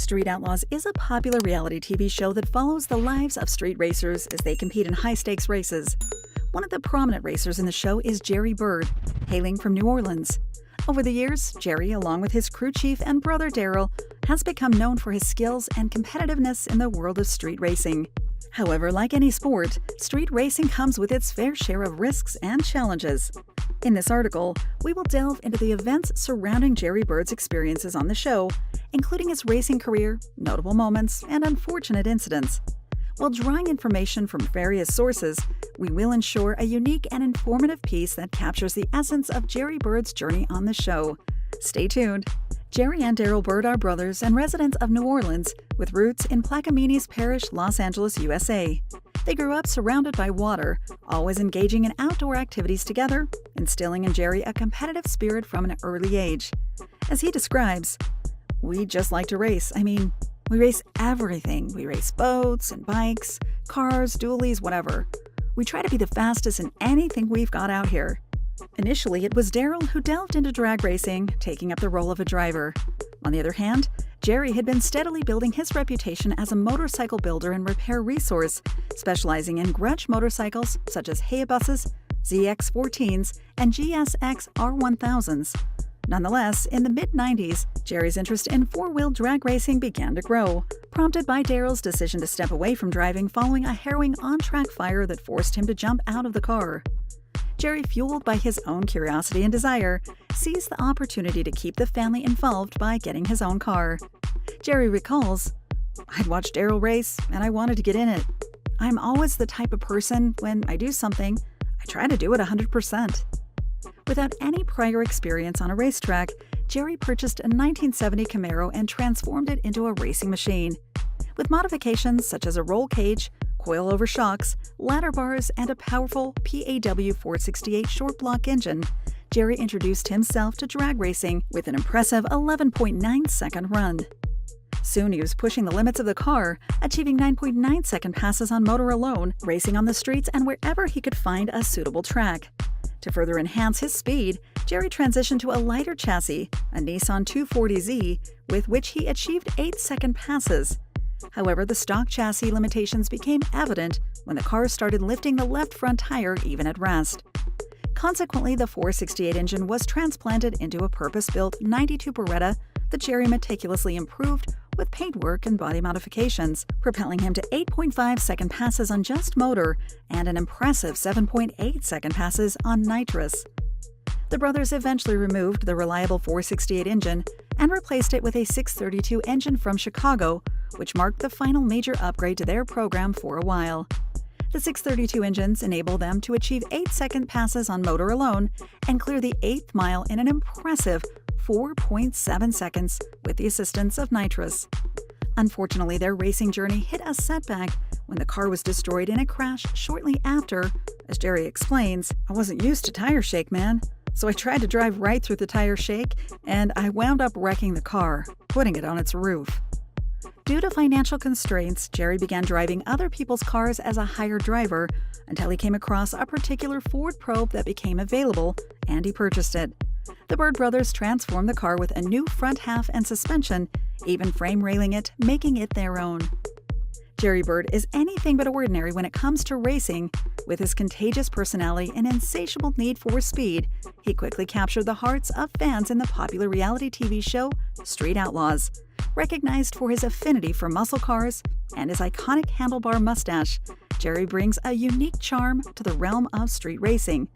Street Outlaws is a popular reality TV show that follows the lives of street racers as they compete in high-stakes races. One of the prominent racers in the show is Jerry Bird, hailing from New Orleans. Over the years, Jerry, along with his crew chief and brother Darryl, has become known for his skills and competitiveness in the world of street racing. However, like any sport, street racing comes with its fair share of risks and challenges. In this article, we will delve into the events surrounding Jerry Bird's experiences on the show, including his racing career, notable moments, and unfortunate incidents. While drawing information from various sources, we will ensure a unique and informative piece that captures the essence of Jerry Bird's journey on the show. Stay tuned. Jerry and Darryl Bird are brothers and residents of New Orleans, with roots in Plaquemines Parish, Los Angeles, USA. They grew up surrounded by water, always engaging in outdoor activities together, instilling in Jerry a competitive spirit from an early age. As he describes, "We just like to race. We race everything. We race boats and bikes, cars, dualies, whatever. We try to be the fastest in anything we've got out here." Initially, it was Darryl who delved into drag racing, taking up the role of a driver. On the other hand, Jerry had been steadily building his reputation as a motorcycle builder and repair resource, specializing in grudge motorcycles such as Hayabuses, ZX14s, and GSX R1000s. Nonetheless, in the mid-90s, Jerry's interest in four-wheel drag racing began to grow, prompted by Darryl's decision to step away from driving following a harrowing on-track fire that forced him to jump out of the car. Jerry, fueled by his own curiosity and desire, seized the opportunity to keep the family involved by getting his own car. Jerry recalls, "I'd watched Darryl race, and I wanted to get in it. I'm always the type of person, when I do something, I try to do it 100%. Without any prior experience on a racetrack, Jerry purchased a 1970 Camaro and transformed it into a racing machine. With modifications such as a roll cage, coil-over shocks, ladder bars, and a powerful PAW 468 short-block engine, Jerry introduced himself to drag racing with an impressive 11.9-second run. Soon he was pushing the limits of the car, achieving 9.9-second passes on motor alone, racing on the streets and wherever he could find a suitable track. To further enhance his speed, Jerry transitioned to a lighter chassis, a Nissan 240Z, with which he achieved 8-second passes. However, the stock chassis limitations became evident when the car started lifting the left front tire even at rest. Consequently, the 468 engine was transplanted into a purpose-built 92 Beretta that Jerry meticulously improved with paintwork and body modifications, propelling him to 8.5-second passes on just motor and an impressive 7.8-second passes on nitrous. The brothers eventually removed the reliable 468 engine and replaced it with a 632 engine from Chicago, which marked the final major upgrade to their program for a while. The 632 engines enable them to achieve 8-second passes on motor alone and clear the 8th mile in an impressive 4.7 seconds with the assistance of nitrous. Unfortunately, their racing journey hit a setback when the car was destroyed in a crash shortly after. As Jerry explains, "I wasn't used to tire shake, man. So I tried to drive right through the tire shake, and I wound up wrecking the car, putting it on its roof." Due to financial constraints, Jerry began driving other people's cars as a hired driver until he came across a particular Ford Probe that became available, and he purchased it. The Bird brothers transformed the car with a new front half and suspension, even frame railing it, making it their own. Jerry Bird is anything but ordinary when it comes to racing. With his contagious personality and insatiable need for speed, he quickly captured the hearts of fans in the popular reality TV show Street Outlaws. Recognized for his affinity for muscle cars and his iconic handlebar mustache, Jerry brings a unique charm to the realm of street racing.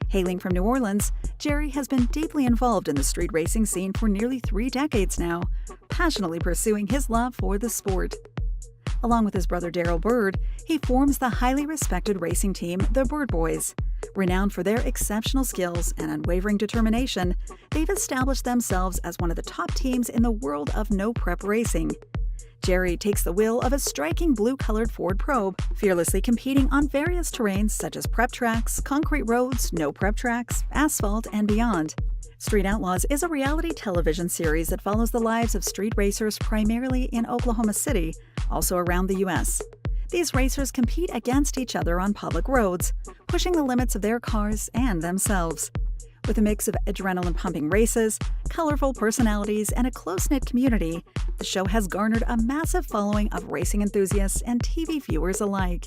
Hailing from New Orleans, Jerry has been deeply involved in the street racing scene for nearly 3 decades now, passionately pursuing his love for the sport. Along with his brother Darryl Bird, he forms the highly respected racing team, the Bird Boyz. Renowned for their exceptional skills and unwavering determination, they've established themselves as one of the top teams in the world of no-prep racing. Jerry takes the wheel of a striking blue-colored Ford Probe, fearlessly competing on various terrains such as prep tracks, concrete roads, no-prep tracks, asphalt, and beyond. Street Outlaws is a reality television series that follows the lives of street racers primarily in Oklahoma City, also around the U.S. These racers compete against each other on public roads, pushing the limits of their cars and themselves. With a mix of adrenaline-pumping races, colorful personalities, and a close-knit community, the show has garnered a massive following of racing enthusiasts and TV viewers alike.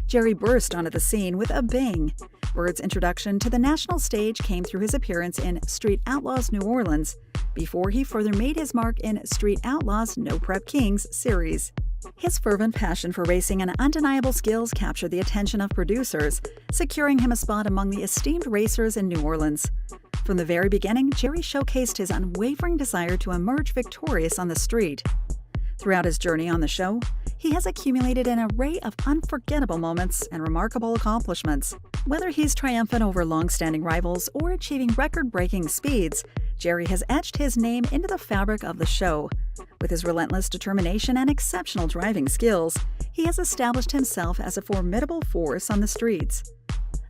Jerry burst onto the scene with a bang. Bird's introduction to the national stage came through his appearance in Street Outlaws New Orleans, before he further made his mark in Street Outlaws No Prep Kings series. His fervent passion for racing and undeniable skills captured the attention of producers, securing him a spot among the esteemed racers in New Orleans. From the very beginning, Jerry showcased his unwavering desire to emerge victorious on the street. Throughout his journey on the show, he has accumulated an array of unforgettable moments and remarkable accomplishments. Whether he's triumphant over long-standing rivals or achieving record-breaking speeds, Jerry has etched his name into the fabric of the show. With his relentless determination and exceptional driving skills, he has established himself as a formidable force on the streets.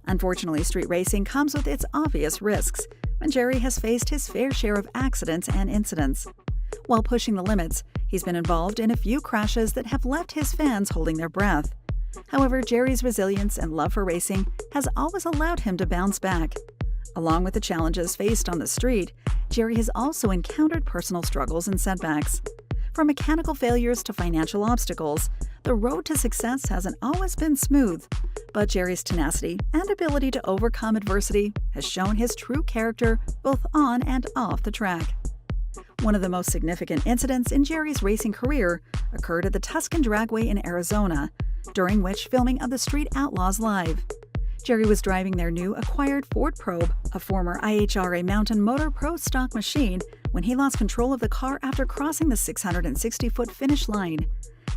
Unfortunately, street racing comes with its obvious risks, and Jerry has faced his fair share of accidents and incidents. While pushing the limits, he's been involved in a few crashes that have left his fans holding their breath. However, Jerry's resilience and love for racing has always allowed him to bounce back. Along with the challenges faced on the street, Jerry has also encountered personal struggles and setbacks. From mechanical failures to financial obstacles, the road to success hasn't always been smooth, but Jerry's tenacity and ability to overcome adversity has shown his true character both on and off the track. One of the most significant incidents in Jerry's racing career occurred at the Tucson Dragway in Arizona, during which filming of the Street Outlaws live. Jerry was driving their new acquired Ford Probe, a former IHRA Mountain Motor Pro stock machine, when he lost control of the car after crossing the 660-foot finish line.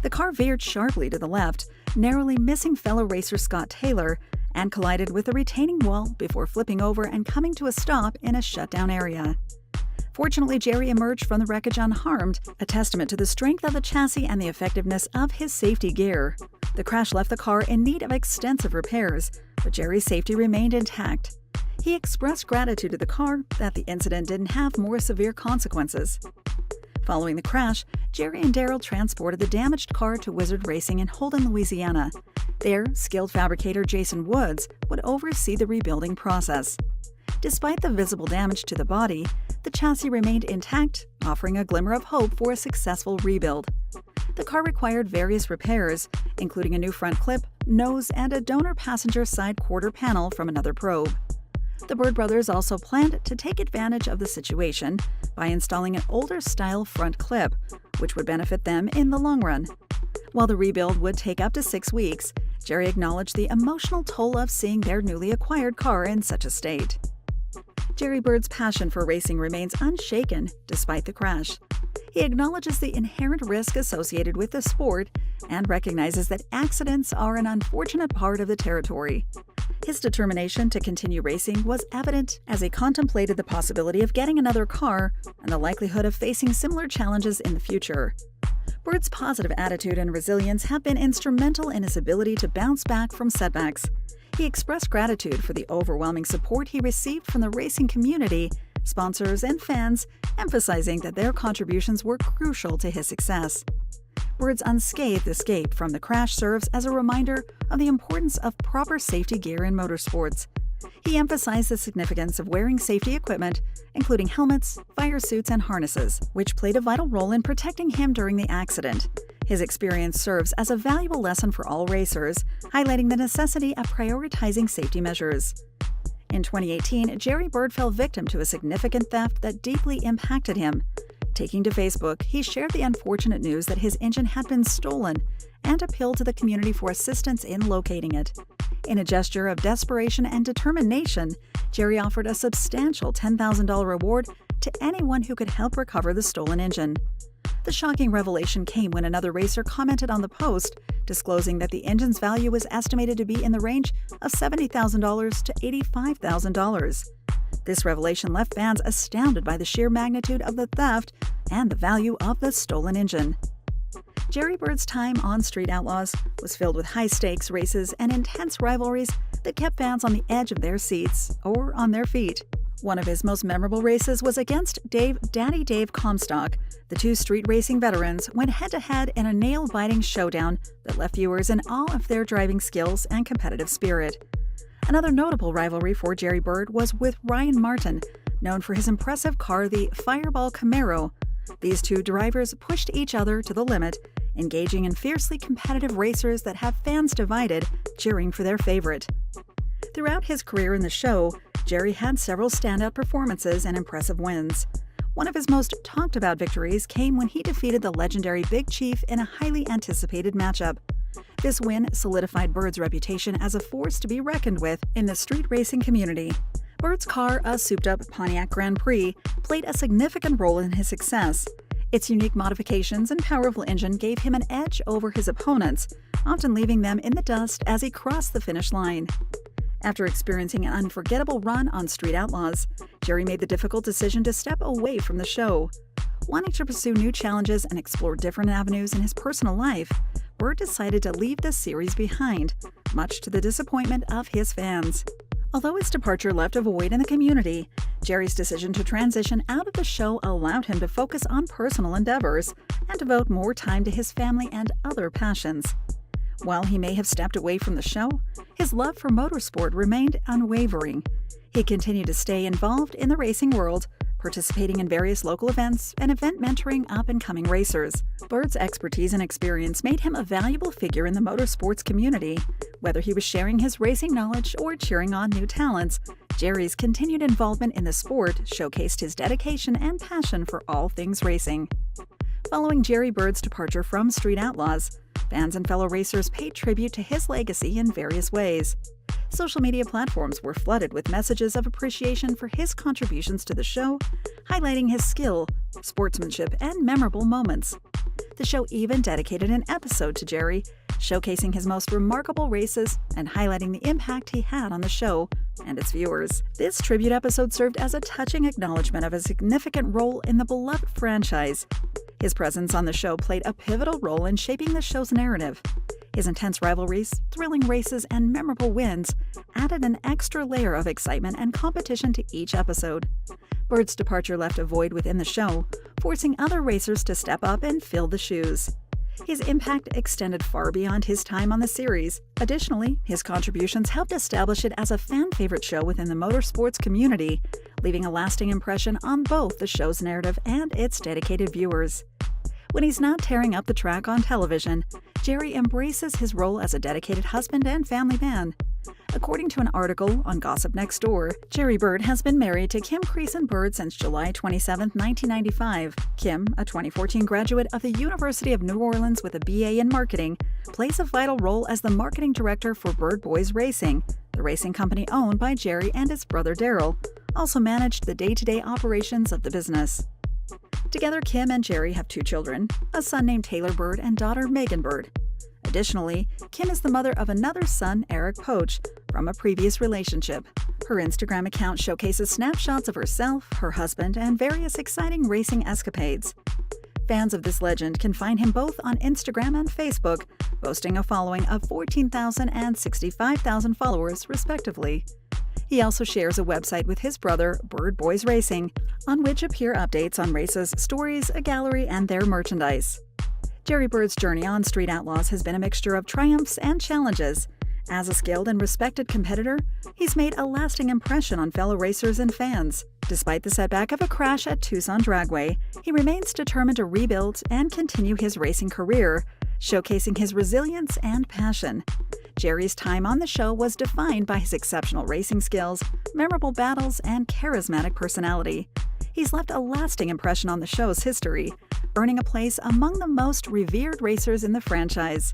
The car veered sharply to the left, narrowly missing fellow racer Scott Taylor, and collided with a retaining wall before flipping over and coming to a stop in a shutdown area. Fortunately, Jerry emerged from the wreckage unharmed, a testament to the strength of the chassis and the effectiveness of his safety gear. The crash left the car in need of extensive repairs, but Jerry's safety remained intact. He expressed gratitude to the car that the incident didn't have more severe consequences. Following the crash, Jerry and Darryl transported the damaged car to Wizard Racing in Holden, Louisiana. There, skilled fabricator Jason Woods would oversee the rebuilding process. Despite the visible damage to the body, the chassis remained intact, offering a glimmer of hope for a successful rebuild. The car required various repairs, including a new front clip, nose, and a donor passenger side quarter panel from another probe. The Bird brothers also planned to take advantage of the situation by installing an older-style front clip, which would benefit them in the long run. While the rebuild would take up to 6 weeks, Jerry acknowledged the emotional toll of seeing their newly acquired car in such a state. Jerry Bird's passion for racing remains unshaken despite the crash. He acknowledges the inherent risk associated with the sport and recognizes that accidents are an unfortunate part of the territory. His determination to continue racing was evident as he contemplated the possibility of getting another car and the likelihood of facing similar challenges in the future. Bird's positive attitude and resilience have been instrumental in his ability to bounce back from setbacks. He expressed gratitude for the overwhelming support he received from the racing community, sponsors, and fans, emphasizing that their contributions were crucial to his success. Bird's unscathed escape from the crash serves as a reminder of the importance of proper safety gear in motorsports. He emphasized the significance of wearing safety equipment, including helmets, fire suits, and harnesses, which played a vital role in protecting him during the accident. His experience serves as a valuable lesson for all racers, highlighting the necessity of prioritizing safety measures. In 2018, Jerry Bird fell victim to a significant theft that deeply impacted him. Taking to Facebook, he shared the unfortunate news that his engine had been stolen and appealed to the community for assistance in locating it. In a gesture of desperation and determination, Jerry offered a substantial $10,000 reward to anyone who could help recover the stolen engine. The shocking revelation came when another racer commented on the post, disclosing that the engine's value was estimated to be in the range of $70,000 to $85,000. This revelation left fans astounded by the sheer magnitude of the theft and the value of the stolen engine. Jerry Bird's time on Street Outlaws was filled with high-stakes races and intense rivalries that kept fans on the edge of their seats or on their feet. One of his most memorable races was against Daddy Dave Comstock. The two street racing veterans went head-to-head in a nail-biting showdown that left viewers in awe of their driving skills and competitive spirit. Another notable rivalry for Jerry Bird was with Ryan Martin, known for his impressive car, the Fireball Camaro. These two drivers pushed each other to the limit, engaging in fiercely competitive racers that have fans divided, cheering for their favorite. Throughout his career in the show, Jerry had several standout performances and impressive wins. One of his most talked about victories came when he defeated the legendary Big Chief in a highly anticipated matchup. This win solidified Bird's reputation as a force to be reckoned with in the street racing community. Bird's car, a souped-up Pontiac Grand Prix, played a significant role in his success. Its unique modifications and powerful engine gave him an edge over his opponents, often leaving them in the dust as he crossed the finish line. After experiencing an unforgettable run on Street Outlaws, Jerry made the difficult decision to step away from the show. Wanting to pursue new challenges and explore different avenues in his personal life, Bird decided to leave the series behind, much to the disappointment of his fans. Although his departure left a void in the community, Jerry's decision to transition out of the show allowed him to focus on personal endeavors and devote more time to his family and other passions. While he may have stepped away from the show, his love for motorsport remained unwavering. He continued to stay involved in the racing world, participating in various local events and event mentoring up-and-coming racers. Bird's expertise and experience made him a valuable figure in the motorsports community. Whether he was sharing his racing knowledge or cheering on new talents, Jerry's continued involvement in the sport showcased his dedication and passion for all things racing. Following Jerry Bird's departure from Street Outlaws, fans and fellow racers paid tribute to his legacy in various ways. Social media platforms were flooded with messages of appreciation for his contributions to the show, highlighting his skill, sportsmanship, and memorable moments. The show even dedicated an episode to Jerry, showcasing his most remarkable races and highlighting the impact he had on the show and its viewers. This tribute episode served as a touching acknowledgement of his significant role in the beloved franchise. His presence on the show played a pivotal role in shaping the show's narrative. His intense rivalries, thrilling races, and memorable wins added an extra layer of excitement and competition to each episode. Bird's departure left a void within the show, forcing other racers to step up and fill the shoes. His impact extended far beyond his time on the series. Additionally, his contributions helped establish it as a fan-favorite show within the motorsports community, leaving a lasting impression on both the show's narrative and its dedicated viewers. When he's not tearing up the track on television, Jerry embraces his role as a dedicated husband and family man. According to an article on Gossip Next Door, Jerry Bird has been married to Kim Creason Bird since July 27, 1995. Kim, a 2014 graduate of the University of New Orleans with a BA in marketing, plays a vital role as the marketing director for Bird Boyz Racing, the racing company owned by Jerry and his brother Darryl, also managed the day-to-day operations of the business. Together, Kim and Jerry have two children, a son named Taylor Bird and daughter Megan Bird. Additionally, Kim is the mother of another son, Eric Poach, from a previous relationship. Her Instagram account showcases snapshots of herself, her husband, and various exciting racing escapades. Fans of this legend can find him both on Instagram and Facebook, boasting a following of 14,000 and 65,000 followers, respectively. He also shares a website with his brother, Bird Boyz Racing, on which appear updates on races, stories, a gallery, and their merchandise. Jerry Bird's journey on Street Outlaws has been a mixture of triumphs and challenges. As a skilled and respected competitor, he's made a lasting impression on fellow racers and fans. Despite the setback of a crash at Tucson Dragway, he remains determined to rebuild and continue his racing career, showcasing his resilience and passion. Jerry's time on the show was defined by his exceptional racing skills, memorable battles, and charismatic personality. He's left a lasting impression on the show's history, earning a place among the most revered racers in the franchise.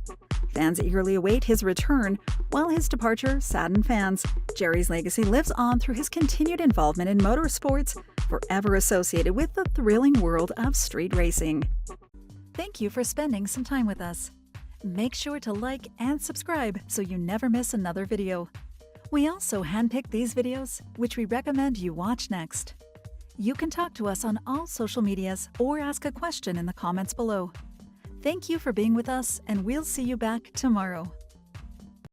Fans eagerly await his return. While his departure saddened fans, Jerry's legacy lives on through his continued involvement in motorsports, forever associated with the thrilling world of street racing. Thank you for spending some time with us. Make sure to like and subscribe so you never miss another video. We also handpick these videos, which we recommend you watch next. You can talk to us on all social medias or ask a question in the comments below. Thank you for being with us, and we'll see you back tomorrow.